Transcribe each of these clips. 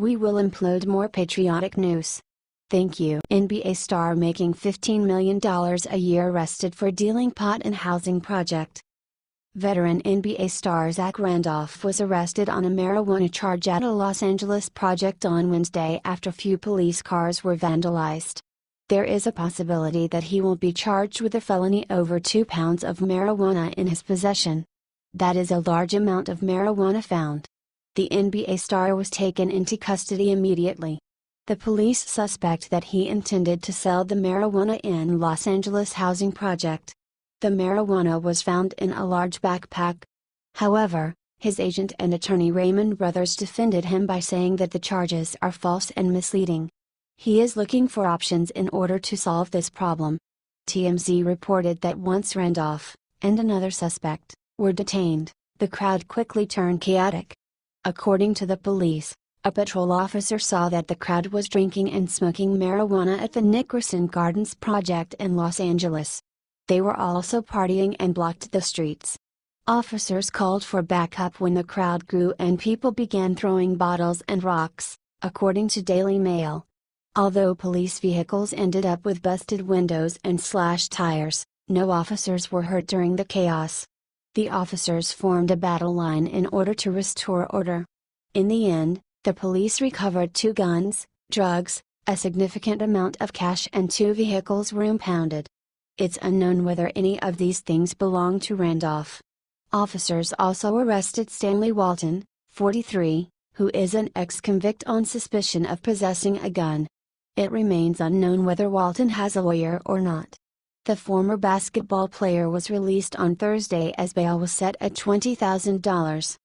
We will implode more patriotic news. Thank you. NBA star making $15 million a year arrested for dealing pot in housing project. Veteran NBA star Zach Randolph was arrested on a marijuana charge at a Los Angeles project on Wednesday after few police cars were vandalized. There is a possibility that he will be charged with a felony over 2 pounds of marijuana in his possession. That is a large amount of marijuana found. The NBA star was taken into custody immediately. The police suspect that he intended to sell the marijuana in Los Angeles housing project. The marijuana was found in a large backpack. However, his agent and attorney Raymond Brothers defended him by saying that the charges are false and misleading. He is looking for options in order to solve this problem. TMZ reported that once Randolph, and another suspect, were detained, the crowd quickly turned chaotic. According to the police, a patrol officer saw that the crowd was drinking and smoking marijuana at the Nickerson Gardens project in Los Angeles. They were also partying and blocked the streets. Officers called for backup when the crowd grew and people began throwing bottles and rocks, according to Daily Mail. Although police vehicles ended up with busted windows and slashed tires, no officers were hurt during the chaos. The officers formed a battle line in order to restore order. In the end, the police recovered 2 guns, drugs, a significant amount of cash and 2 vehicles were impounded. It's unknown whether any of these things belong to Randolph. Officers also arrested Stanley Walton, 43, who is an ex-convict on suspicion of possessing a gun. It remains unknown whether Walton has a lawyer or not. The former basketball player was released on Thursday as bail was set at $20,000.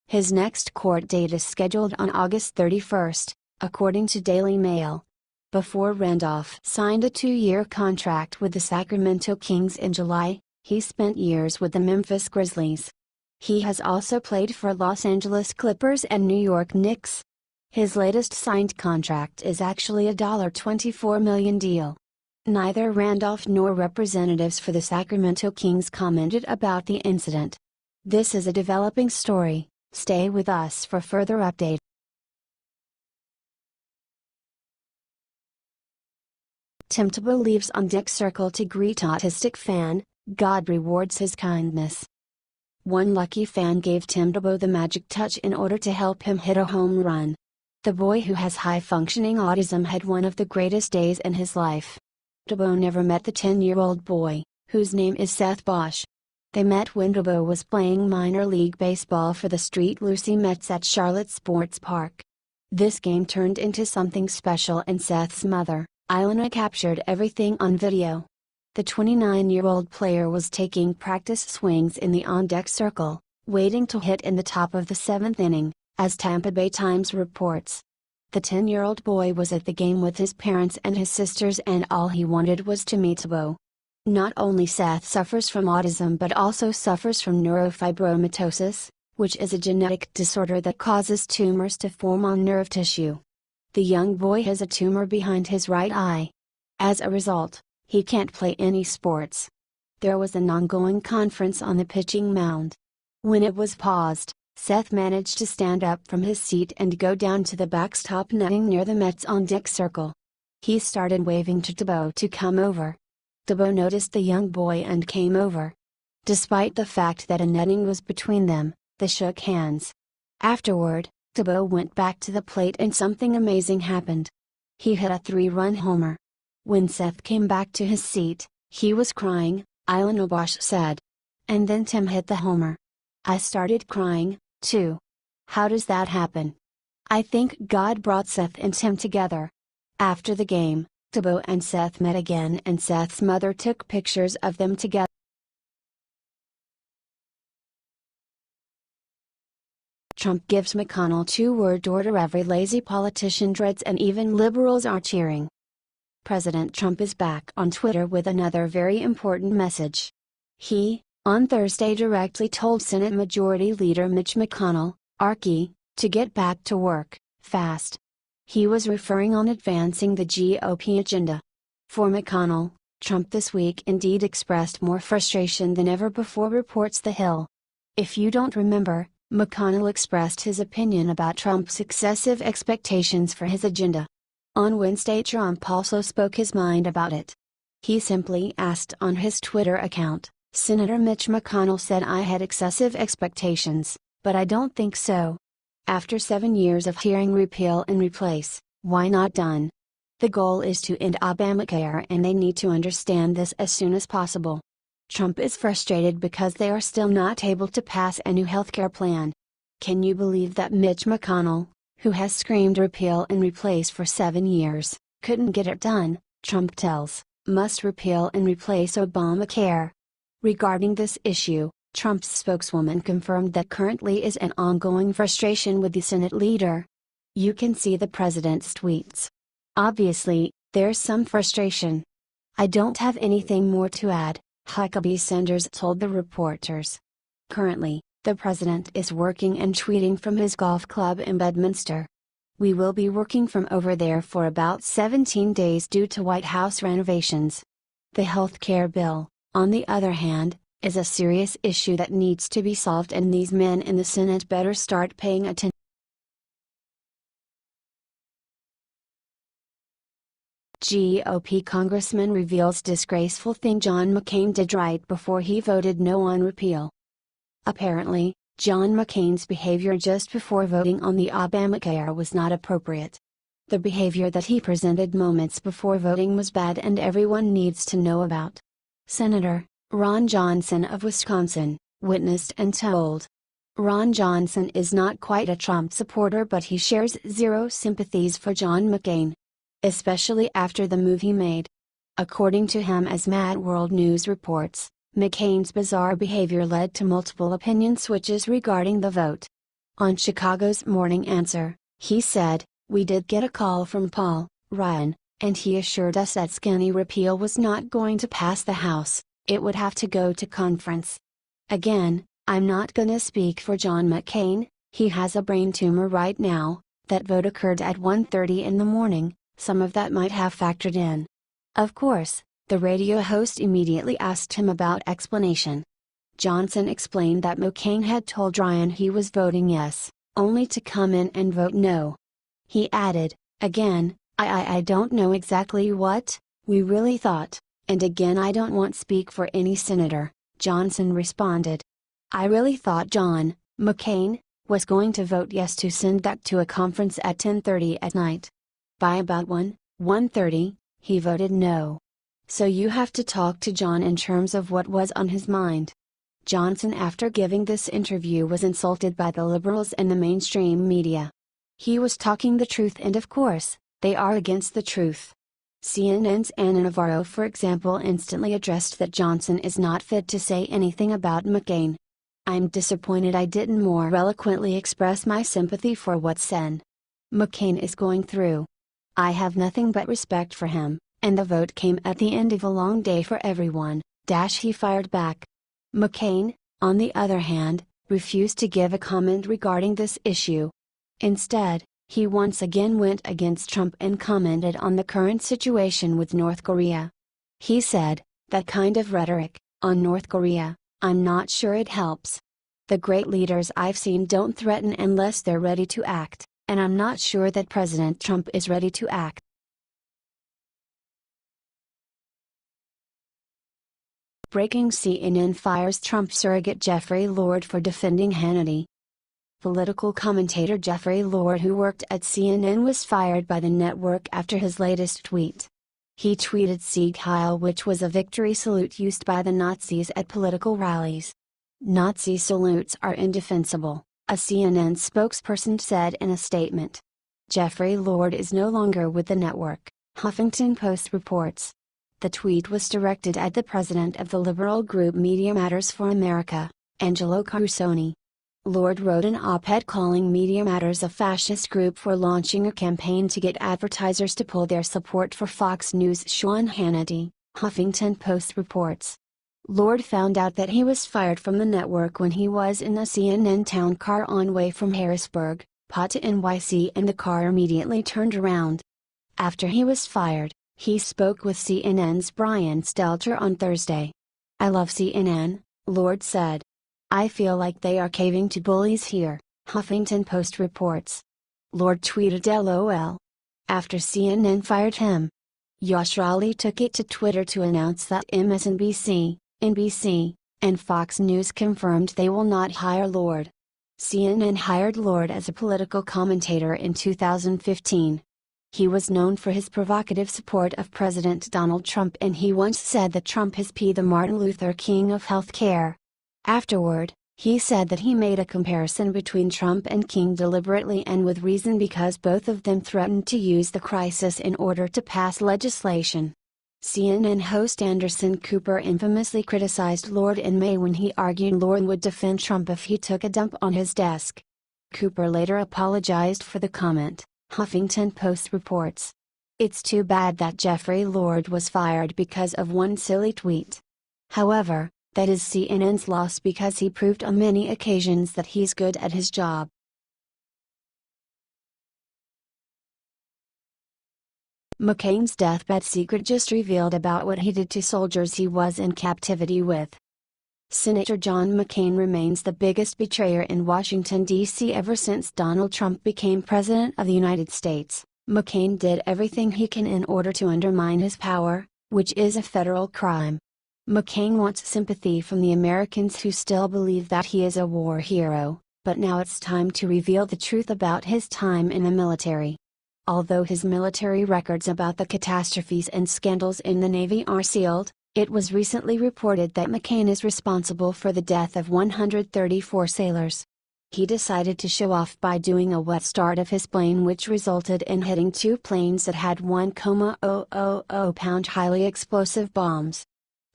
His next court date is scheduled on August 31, according to Daily Mail. Before Randolph signed a 2-year contract with the Sacramento Kings in July, he spent years with the Memphis Grizzlies. He has also played for Los Angeles Clippers and New York Knicks. His latest signed contract is actually a $24 million deal. Neither Randolph nor representatives for the Sacramento Kings commented about the incident. This is a developing story. Stay with us for further updates. Tebow leaves ondeck circle to greet autistic fan, God rewards his kindness. One lucky fan gave Tebow the magic touch in order to help him hit a home run. The boy who has high-functioning autism had one of the greatest days in his life. Tebow never met the 10-year-old boy, whose name is Seth Bosch. They met when Tebow was playing minor league baseball for the St. Lucie Mets at Charlotte Sports Park. This game turned into something special and Seth's mother, Ilana, captured everything on video. The 29-year-old player was taking practice swings in the on-deck circle, waiting to hit in the top of the 7th inning, as Tampa Bay Times reports. The 10-year-old boy was at the game with his parents and his sisters, and all he wanted was to meet Tebow. Not only Seth suffers from autism but also suffers from neurofibromatosis, which is a genetic disorder that causes tumors to form on nerve tissue. The young boy has a tumor behind his right eye. As a result, he can't play any sports. There was an ongoing conference on the pitching mound. When it was paused, Seth managed to stand up from his seat and go down to the backstop netting near the Mets on-deck circle. He started waving to Tebow to come over. Tebow noticed the young boy and came over. Despite the fact that a netting was between them, they shook hands. Afterward, Tebow went back to the plate and something amazing happened. He hit a 3-run homer. When Seth came back to his seat, he was crying, Ilana Bosch said. And then Tim hit the homer. I started crying, too. How does that happen? I think God brought Seth and Tim together. After the game, Tebow and Seth met again and Seth's mother took pictures of them together. Trump gives McConnell 2-word order every lazy politician dreads and even liberals are cheering. President Trump is back on Twitter with another very important message. He, on Thursday, directly told Senate Majority Leader Mitch McConnell, RK, to get back to work, fast. He was referring on advancing the GOP agenda. For McConnell, Trump this week indeed expressed more frustration than ever before, reports The Hill. If you don't remember, McConnell expressed his opinion about Trump's excessive expectations for his agenda. On Wednesday, Trump also spoke his mind about it. He simply asked on his Twitter account, "Senator Mitch McConnell said I had excessive expectations, but I don't think so. After 7 years of hearing repeal and replace, why not done? The goal is to end Obamacare and they need to understand this as soon as possible." Trump is frustrated because they are still not able to pass a new healthcare plan. Can you believe that Mitch McConnell, who has screamed repeal and replace for 7 years, couldn't get it done? Trump tells, must repeal and replace Obamacare. Regarding this issue, Trump's spokeswoman confirmed that currently is an ongoing frustration with the Senate leader. You can see the president's tweets. Obviously, there's some frustration. I don't have anything more to add, Huckabee Sanders told the reporters. Currently, the president is working and tweeting from his golf club in Bedminster. We will be working from over there for about 17 days due to White House renovations. The health care bill, on the other hand, is a serious issue that needs to be solved, and these men in the Senate better start paying attention. GOP congressman reveals disgraceful thing John McCain did right before he voted no on repeal. Apparently, John McCain's behavior just before voting on the Obamacare was not appropriate. The behavior that he presented moments before voting was bad and everyone needs to know about. Senator Ron Johnson of Wisconsin witnessed and told. Ron Johnson is not quite a Trump supporter, but he shares zero sympathies for John McCain, especially after the move he made. According to him, as Mad World News reports, McCain's bizarre behavior led to multiple opinion switches regarding the vote. On Chicago's Morning Answer, he said, "We did get a call from Paul Ryan, and he assured us that skinny repeal was not going to pass the House, it would have to go to conference. Again, I'm not gonna speak for John McCain, he has a brain tumor right now. That vote occurred at 1:30 in the morning, some of that might have factored in." Of course, the radio host immediately asked him about explanation. Johnson explained that McCain had told Ryan he was voting yes, only to come in and vote no. He added, "Again, I don't know exactly what we really thought, and again I don't want to speak for any senator." Johnson responded, "I really thought John McCain was going to vote yes to send that to a conference at 10:30 at night. By about 1:30, he voted no. So you have to talk to John in terms of what was on his mind." Johnson, after giving this interview, was insulted by the liberals and the mainstream media. He was talking the truth, and of course, they are against the truth. CNN's Ana Navarro, for example, instantly addressed that Johnson is not fit to say anything about McCain. "I'm disappointed I didn't more eloquently express my sympathy for what Sen. McCain is going through. I have nothing but respect for him, and the vote came at the end of a long day for everyone," he fired back. McCain, on the other hand, refused to give a comment regarding this issue. Instead, he once again went against Trump and commented on the current situation with North Korea. He said, "That kind of rhetoric, on North Korea, I'm not sure it helps. The great leaders I've seen don't threaten unless they're ready to act, and I'm not sure that President Trump is ready to act." Breaking: CNN fires Trump surrogate Jeffrey Lord for defending Hannity. Political commentator Jeffrey Lord, who worked at CNN, was fired by the network after his latest tweet. He tweeted Sieg Heil, which was a victory salute used by the Nazis at political rallies. "Nazi salutes are indefensible," a CNN spokesperson said in a statement. Jeffrey Lord is no longer with the network, Huffington Post reports. The tweet was directed at the president of the liberal group Media Matters for America, Angelo Carusone. Lord wrote an op-ed calling Media Matters a fascist group for launching a campaign to get advertisers to pull their support for Fox News' Sean Hannity, Huffington Post reports. Lord found out that he was fired from the network when he was in a CNN town car on way from Harrisburg, PA to NYC, and the car immediately turned around. After he was fired, he spoke with CNN's Brian Stelter on Thursday. "I love CNN," Lord said. "I feel like they are caving to bullies here," Huffington Post reports. Lord tweeted LOL. After CNN fired him. Yash Raleigh took it to Twitter to announce that MSNBC, NBC, and Fox News confirmed they will not hire Lord. CNN hired Lord as a political commentator in 2015. He was known for his provocative support of President Donald Trump, and he once said that Trump is the Martin Luther King of healthcare. Afterward, he said that he made a comparison between Trump and King deliberately and with reason because both of them threatened to use the crisis in order to pass legislation. CNN host Anderson Cooper infamously criticized Lord in May when he argued Lord would defend Trump if he took a dump on his desk. Cooper later apologized for the comment, Huffington Post reports. "It's too bad that Jeffrey Lord was fired because of one silly tweet. However, that is CNN's loss because he proved on many occasions that he's good at his job." McCain's deathbed secret just revealed about what he did to soldiers he was in captivity with. Senator John McCain remains the biggest betrayer in Washington, D.C. ever since Donald Trump became President of the United States. McCain did everything he can in order to undermine his power, which is a federal crime. McCain wants sympathy from the Americans who still believe that he is a war hero, but now it's time to reveal the truth about his time in the military. Although his military records about the catastrophes and scandals in the Navy are sealed, it was recently reported that McCain is responsible for the death of 134 sailors. He decided to show off by doing a wet start of his plane, which resulted in hitting two planes that had 1,000-pound highly explosive bombs.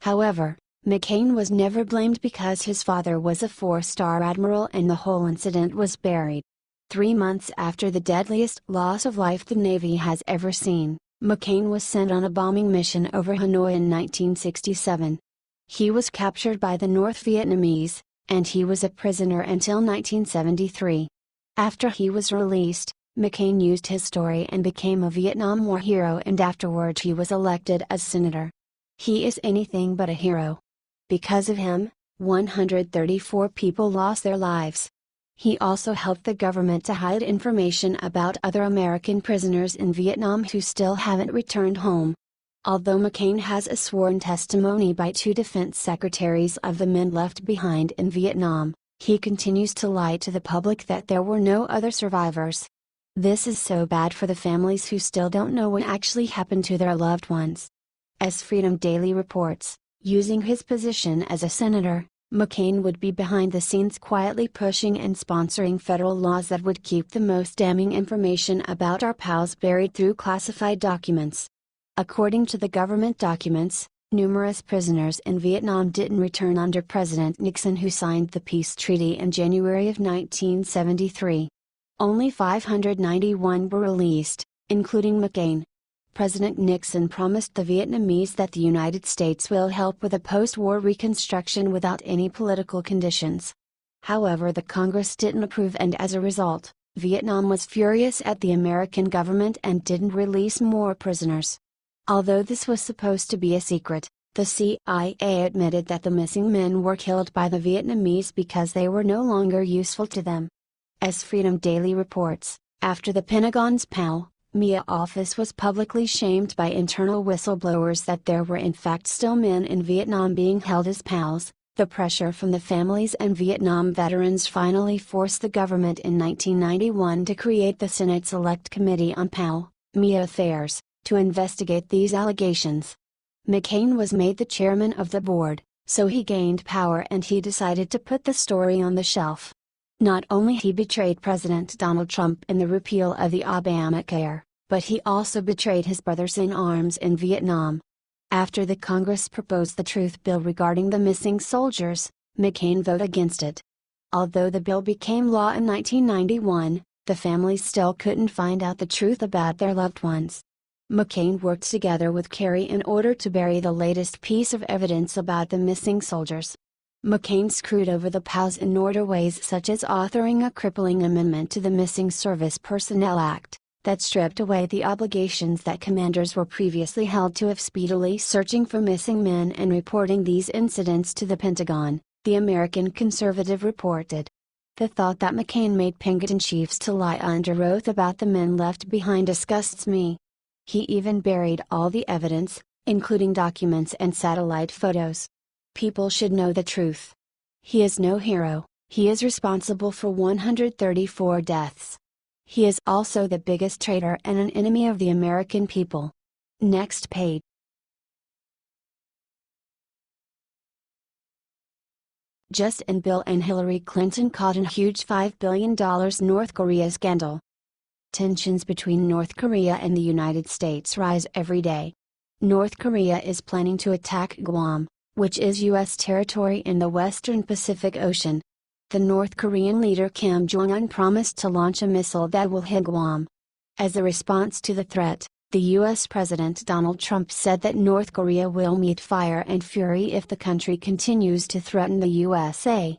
However, McCain was never blamed because his father was a four-star admiral and the whole incident was buried. 3 months after the deadliest loss of life the Navy has ever seen, McCain was sent on a bombing mission over Hanoi in 1967. He was captured by the North Vietnamese, and he was a prisoner until 1973. After he was released, McCain used his story and became a Vietnam War hero, and afterward he was elected as senator. He is anything but a hero. Because of him, 134 people lost their lives. He also helped the government to hide information about other American prisoners in Vietnam who still haven't returned home. Although McCain has a sworn testimony by 2 defense secretaries of the men left behind in Vietnam, he continues to lie to the public that there were no other survivors. This is so bad for the families who still don't know what actually happened to their loved ones. As Freedom Daily reports, using his position as a senator, McCain would be behind the scenes quietly pushing and sponsoring federal laws that would keep the most damning information about our pals buried through classified documents. According to the government documents, numerous prisoners in Vietnam didn't return under President Nixon, who signed the peace treaty in January of 1973. Only 591 were released, including McCain. President Nixon promised the Vietnamese that the United States will help with a post-war reconstruction without any political conditions. However, the Congress didn't approve, and as a result, Vietnam was furious at the American government and didn't release more prisoners. Although this was supposed to be a secret, the CIA admitted that the missing men were killed by the Vietnamese because they were no longer useful to them. As Freedom Daily reports, after the Pentagon's PAL-MIA office was publicly shamed by internal whistleblowers that there were in fact still men in Vietnam being held as PALs, the pressure from the families and Vietnam veterans finally forced the government in 1991 to create the Senate Select Committee on PAL-MIA Affairs, to investigate these allegations. McCain was made the chairman of the board, so he gained power and he decided to put the story on the shelf. Not only he betrayed President Donald Trump in the repeal of the Obamacare, but he also betrayed his brothers in arms in Vietnam. After the Congress proposed the Truth Bill regarding the missing soldiers, McCain voted against it. Although the bill became law in 1991, the families still couldn't find out the truth about their loved ones. McCain worked together with Kerry in order to bury the latest piece of evidence about the missing soldiers. McCain screwed over the PALs in ways such as authoring a crippling amendment to the Missing Service Personnel Act, that stripped away the obligations that commanders were previously held to of speedily searching for missing men and reporting these incidents to the Pentagon, the American Conservative reported. The thought that McCain made Pinkerton chiefs to lie under oath about the men left behind disgusts me. He even buried all the evidence, including documents and satellite photos. People should know the truth. He is no hero, he is responsible for 134 deaths. He is also the biggest traitor and an enemy of the American people. Next page. Just in Bill and Hillary Clinton caught in huge $5 billion North Korea scandal. Tensions between North Korea and the United States rise every day. North Korea is planning to attack Guam, which is U.S. territory in the western Pacific Ocean. The North Korean leader Kim Jong-un promised to launch a missile that will hit Guam. As a response to the threat, the U.S. President Donald Trump said that North Korea will meet fire and fury if the country continues to threaten the USA.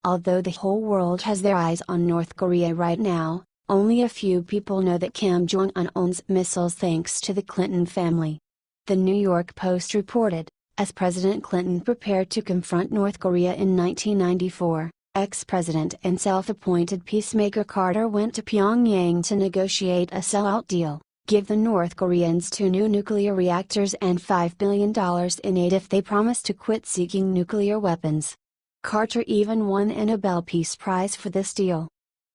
Although the whole world has their eyes on North Korea right now, only a few people know that Kim Jong-un owns missiles thanks to the Clinton family. The New York Post reported, as President Clinton prepared to confront North Korea in 1994, ex-president and self-appointed peacemaker Carter went to Pyongyang to negotiate a sellout deal, give the North Koreans 2 new nuclear reactors and $5 billion in aid if they promise to quit seeking nuclear weapons. Carter even won a Nobel Peace Prize for this deal.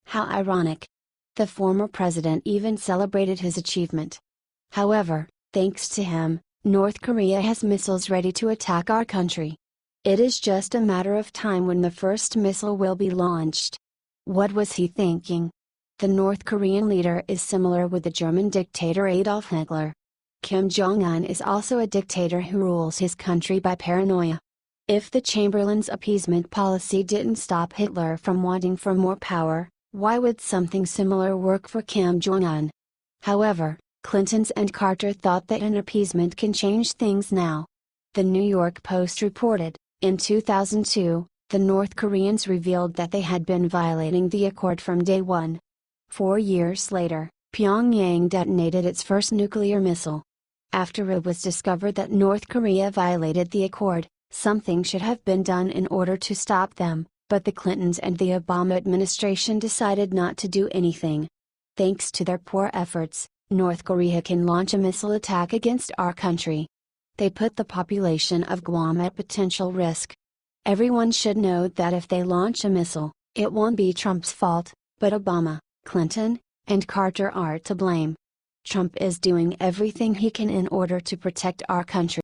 How ironic. The former president even celebrated his achievement. However, thanks to him, North Korea has missiles ready to attack our country. It is just a matter of time when the first missile will be launched. What was he thinking? The North Korean leader is similar with the German dictator Adolf Hitler. Kim Jong-un is also a dictator who rules his country by paranoia. If the Chamberlain's appeasement policy didn't stop Hitler from wanting for more power, why would something similar work for Kim Jong-un? However, Clinton's and Carter thought that an appeasement can change things now. The New York Post reported, in 2002, the North Koreans revealed that they had been violating the accord from day one. 4 years later, Pyongyang detonated its first nuclear missile. After it was discovered that North Korea violated the accord, something should have been done in order to stop them, but the Clintons and the Obama administration decided not to do anything. Thanks to their poor efforts, North Korea can launch a missile attack against our country. They put the population of Guam at potential risk. Everyone should know that if they launch a missile, it won't be Trump's fault, but Obama, Clinton, and Carter are to blame. Trump is doing everything he can in order to protect our country.